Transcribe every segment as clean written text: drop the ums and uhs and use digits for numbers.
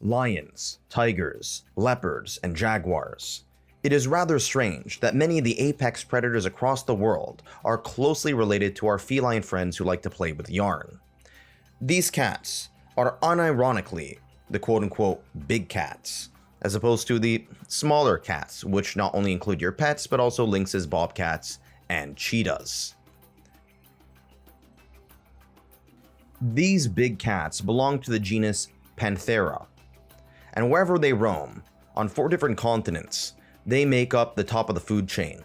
lions, tigers, leopards, and jaguars. It is rather strange that many of the apex predators across the world are closely related to our feline friends who like to play with yarn. These cats are unironically the quote-unquote big cats, as opposed to the smaller cats, which not only include your pets, but also lynxes, bobcats, and cheetahs. These big cats belong to the genus Panthera, and wherever they roam, on 4 different continents, they make up the top of the food chain,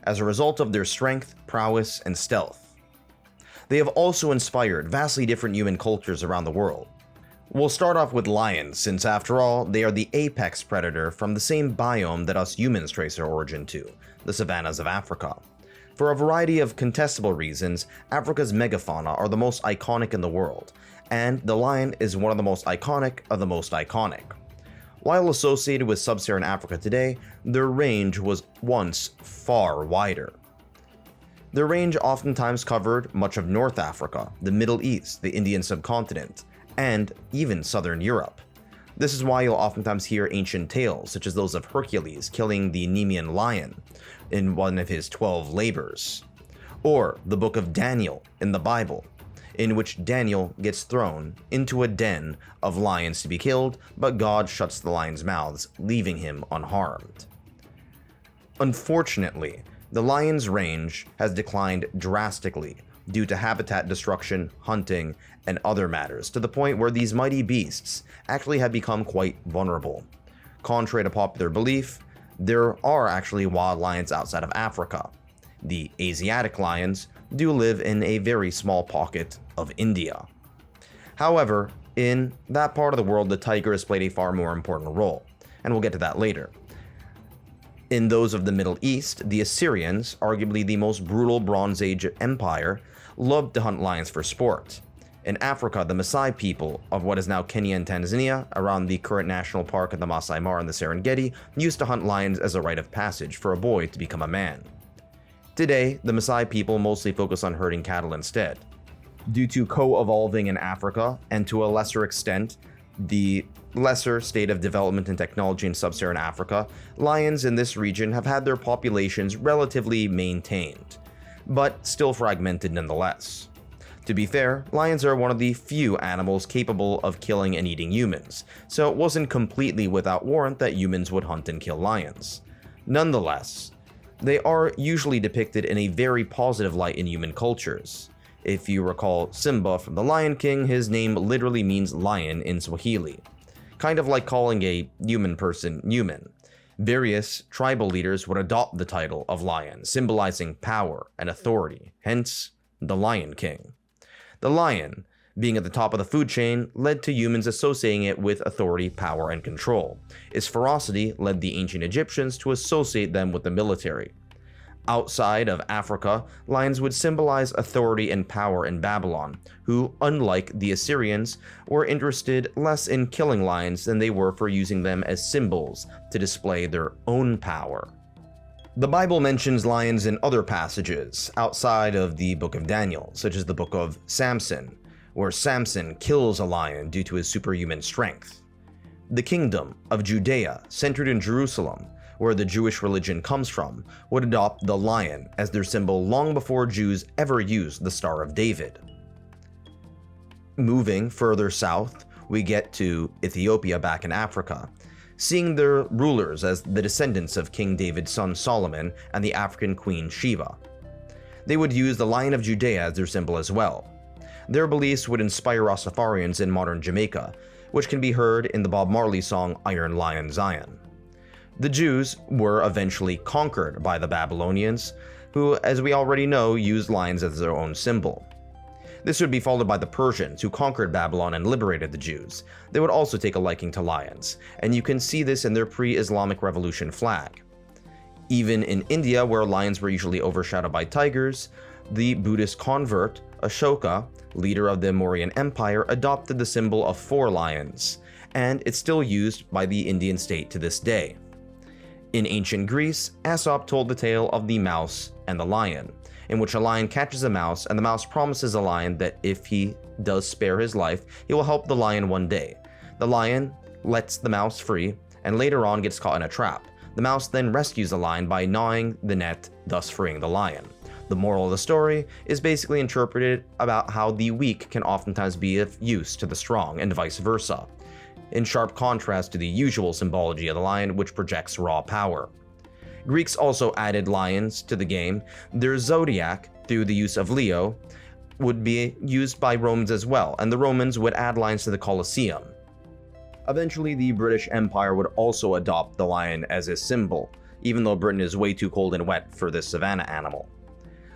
as a result of their strength, prowess, and stealth. They have also inspired vastly different human cultures around the world. We'll start off with lions, since after all, they are the apex predator from the same biome that us humans trace our origin to, the savannas of Africa. For a variety of contestable reasons, Africa's megafauna are the most iconic in the world, and the lion is one of the most iconic of the most iconic. While associated with sub-Saharan Africa today, their range was once far wider. Their range oftentimes covered much of North Africa, the Middle East, the Indian subcontinent, and even southern Europe. This is why you'll oftentimes hear ancient tales, such as those of Hercules killing the Nemean lion in one of his 12 labors, or the book of Daniel in the Bible, in which Daniel gets thrown into a den of lions to be killed, but God shuts the lions' mouths, leaving him unharmed. Unfortunately, the lion's range has declined drastically due to habitat destruction, hunting, and other matters, to the point where these mighty beasts actually have become quite vulnerable. Contrary to popular belief, there are actually wild lions outside of Africa. The Asiatic lions do live in a very small pocket of India. However, in that part of the world, the tiger has played a far more important role, and we'll get to that later. In those of the Middle East, the Assyrians, arguably the most brutal Bronze Age empire, loved to hunt lions for sport. In Africa, the Maasai people of what is now Kenya and Tanzania, around the current national park of the Masai Mara and the Serengeti, used to hunt lions as a rite of passage for a boy to become a man. Today, the Maasai people mostly focus on herding cattle instead. Due to co-evolving in Africa, and to a lesser extent, the lesser state of development and technology in sub-Saharan Africa, lions in this region have had their populations relatively maintained, but still fragmented nonetheless. To be fair, lions are one of the few animals capable of killing and eating humans, so it wasn't completely without warrant that humans would hunt and kill lions. Nonetheless, they are usually depicted in a very positive light in human cultures. If you recall Simba from The Lion King, his name literally means lion in Swahili, kind of like calling a human person human. Various tribal leaders would adopt the title of lion, symbolizing power and authority, hence the Lion King. The lion, being at the top of the food chain, led to humans associating it with authority, power, and control. Its ferocity led the ancient Egyptians to associate them with the military. Outside of Africa, lions would symbolize authority and power in Babylon, who, unlike the Assyrians, were interested less in killing lions than they were for using them as symbols to display their own power. The Bible mentions lions in other passages outside of the book of Daniel, such as the book of Samson, where Samson kills a lion due to his superhuman strength. The kingdom of Judea, centered in Jerusalem, where the Jewish religion comes from, would adopt the lion as their symbol long before Jews ever used the Star of David. Moving further south, we get to Ethiopia back in Africa, seeing their rulers as the descendants of King David's son Solomon and the African queen Sheba. They would use the Lion of Judea as their symbol as well. Their beliefs would inspire Rastafarians in modern Jamaica, which can be heard in the Bob Marley song Iron Lion Zion. The Jews were eventually conquered by the Babylonians, who, as we already know, used lions as their own symbol. This would be followed by the Persians, who conquered Babylon and liberated the Jews. They would also take a liking to lions, and you can see this in their pre-Islamic Revolution flag. Even in India, where lions were usually overshadowed by tigers, the Buddhist convert, Ashoka, leader of the Mauryan Empire, adopted the symbol of 4 lions, and it's still used by the Indian state to this day. In ancient Greece, Aesop told the tale of the mouse and the lion, in which a lion catches a mouse and the mouse promises a lion that if he does spare his life, he will help the lion one day. The lion lets the mouse free, and later on gets caught in a trap. The mouse then rescues the lion by gnawing the net, thus freeing the lion. The moral of the story is basically interpreted about how the weak can oftentimes be of use to the strong, and vice versa, in sharp contrast to the usual symbology of the lion, which projects raw power. Greeks also added lions to the game. Their zodiac, through the use of Leo, would be used by Romans as well, and the Romans would add lions to the Colosseum. Eventually, the British Empire would also adopt the lion as a symbol, even though Britain is way too cold and wet for this savanna animal.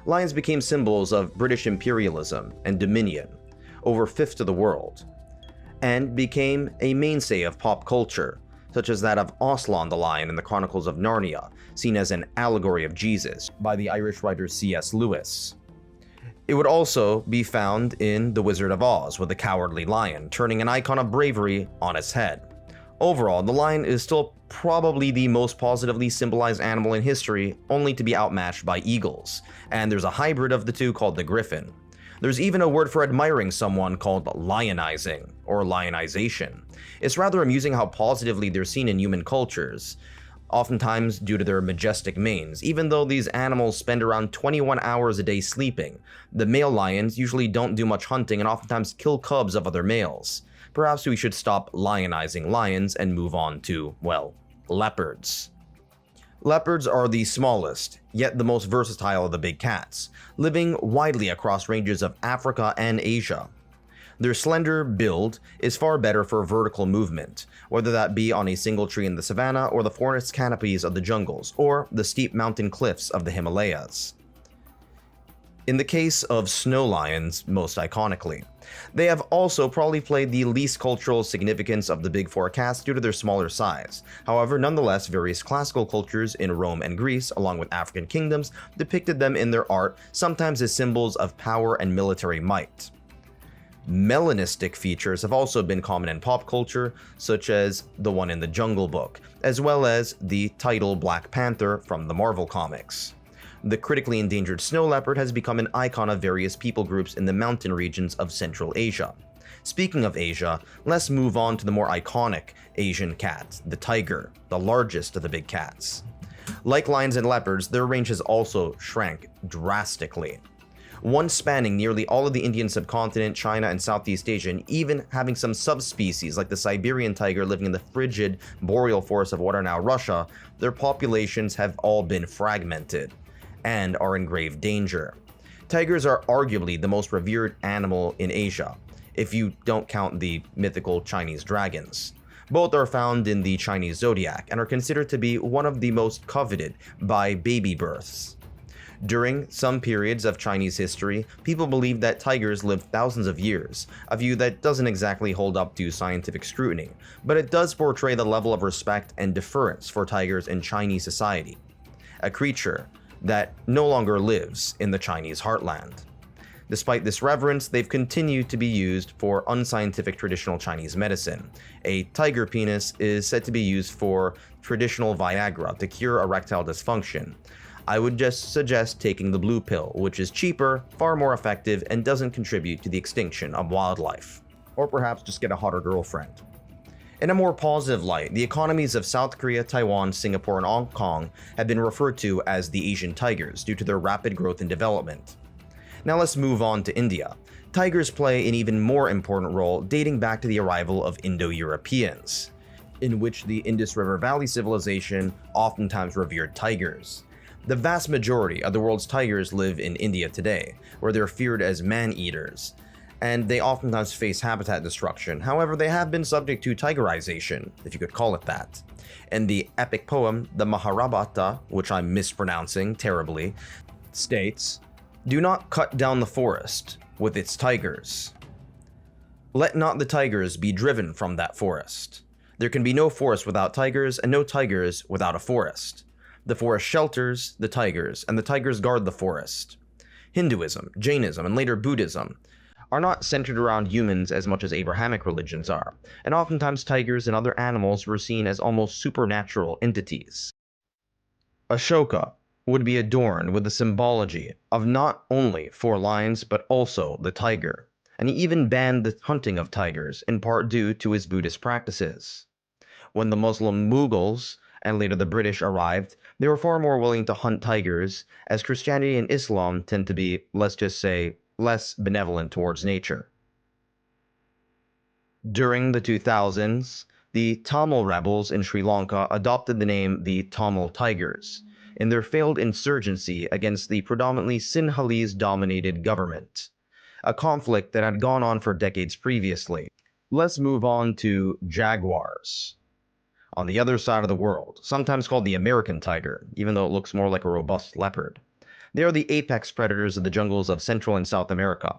Lions became symbols of British imperialism and dominion over fifths of the world, and became a mainstay of pop culture, such as that of Aslan the Lion in the Chronicles of Narnia, seen as an allegory of Jesus by the Irish writer C.S. Lewis. It would also be found in The Wizard of Oz with the Cowardly Lion, turning an icon of bravery on its head. Overall, the lion is still probably the most positively symbolized animal in history, only to be outmatched by eagles, and there's a hybrid of the two called the griffin. There's even a word for admiring someone called lionizing, or lionization. It's rather amusing how positively they're seen in human cultures, oftentimes due to their majestic manes. Even though these animals spend around 21 hours a day sleeping, the male lions usually don't do much hunting and oftentimes kill cubs of other males. Perhaps we should stop lionizing lions and move on to, well, leopards. Leopards are the smallest, yet the most versatile of the big cats, living widely across ranges of Africa and Asia. Their slender build is far better for vertical movement, whether that be on a single tree in the savanna or the forest canopies of the jungles, or the steep mountain cliffs of the Himalayas. In the case of snow lions, most iconically, they have also probably played the least cultural significance of the big four cats due to their smaller size. However, nonetheless, various classical cultures in Rome and Greece, along with African kingdoms, depicted them in their art, sometimes as symbols of power and military might. Melanistic features have also been common in pop culture, such as the one in the Jungle Book, as well as the title Black Panther from the Marvel Comics. The critically endangered snow leopard has become an icon of various people groups in the mountain regions of Central Asia. Speaking of Asia, let's move on to the more iconic Asian cat, the tiger, the largest of the big cats. Like lions and leopards, their range has also shrank drastically, once spanning nearly all of the Indian subcontinent, China, and Southeast Asia, and even having some subspecies like the Siberian tiger living in the frigid boreal forests of what are now Russia. Their populations have all been fragmented and are in grave danger. Tigers are arguably the most revered animal in Asia, if you don't count the mythical Chinese dragons. Both are found in the Chinese zodiac and are considered to be one of the most coveted by baby births. During some periods of Chinese history, people believed that tigers lived thousands of years, a view that doesn't exactly hold up to scientific scrutiny, but it does portray the level of respect and deference for tigers in Chinese society, a creature that no longer lives in the Chinese heartland. Despite this reverence, they've continued to be used for unscientific traditional Chinese medicine. A tiger penis is said to be used for traditional Viagra to cure erectile dysfunction. I would just suggest taking the blue pill, which is cheaper, far more effective, and doesn't contribute to the extinction of wildlife. Or perhaps just get a hotter girlfriend. In a more positive light, the economies of South Korea, Taiwan, Singapore, and Hong Kong have been referred to as the Asian tigers due to their rapid growth and development. Now let's move on to India. Tigers play an even more important role dating back to the arrival of Indo-Europeans, in which the Indus River Valley civilization oftentimes revered tigers. The vast majority of the world's tigers live in India today, where they're feared as man-eaters, and they oftentimes face habitat destruction. However, they have been subject to tigerization, if you could call it that. In the epic poem, the Mahabharata, which I'm mispronouncing terribly, states, "Do not cut down the forest with its tigers. Let not the tigers be driven from that forest. There can be no forest without tigers, and no tigers without a forest. The forest shelters the tigers, and the tigers guard the forest." Hinduism, Jainism, and later Buddhism are not centered around humans as much as Abrahamic religions are, and oftentimes tigers and other animals were seen as almost supernatural entities. Ashoka would be adorned with the symbology of not only 4 lions but also the tiger, and he even banned the hunting of tigers, in part due to his Buddhist practices. When the Muslim Mughals and later the British arrived, they were far more willing to hunt tigers, as Christianity and Islam tend to be, let's just say, less benevolent towards nature. During the 2000s, the Tamil rebels in Sri Lanka adopted the name the Tamil Tigers in their failed insurgency against the predominantly Sinhalese-dominated government, a conflict that had gone on for decades previously. Let's move on to jaguars. On the other side of the world, sometimes called the American tiger, even though it looks more like a robust leopard. They are the apex predators of the jungles of Central and South America.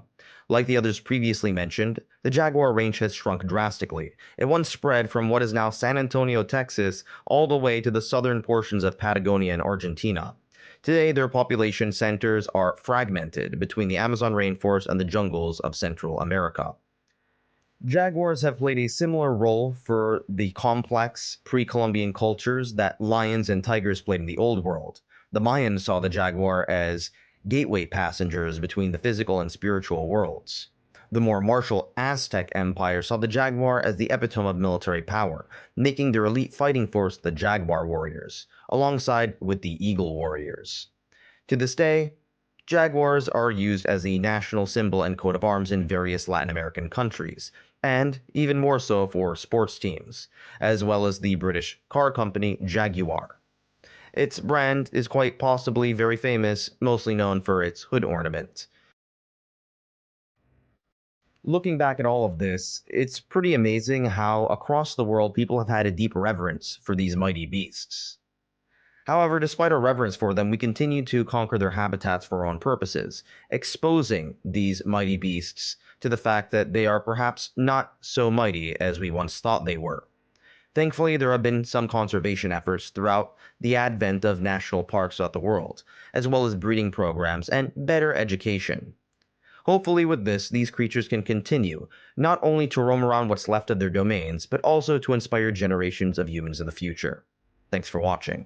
Like the others previously mentioned, the jaguar range has shrunk drastically. It once spread from what is now San Antonio, Texas, all the way to the southern portions of Patagonia and Argentina. Today, their population centers are fragmented between the Amazon rainforest and the jungles of Central America. Jaguars have played a similar role for the complex pre-Columbian cultures that lions and tigers played in the Old World. The Mayans saw the jaguar as gateway passengers between the physical and spiritual worlds. The more martial Aztec Empire saw the jaguar as the epitome of military power, making their elite fighting force the jaguar warriors, alongside with the eagle warriors. To this day, jaguars are used as the national symbol and coat of arms in various Latin American countries, and even more so for sports teams, as well as the British car company Jaguar. Its brand is quite possibly very famous, mostly known for its hood ornament. Looking back at all of this, it's pretty amazing how across the world people have had a deep reverence for these mighty beasts. However, despite our reverence for them, we continue to conquer their habitats for our own purposes, exposing these mighty beasts to the fact that they are perhaps not so mighty as we once thought they were. Thankfully, there have been some conservation efforts throughout the advent of national parks throughout the world, as well as breeding programs and better education. Hopefully with this, these creatures can continue, not only to roam around what's left of their domains, but also to inspire generations of humans in the future. Thanks for watching.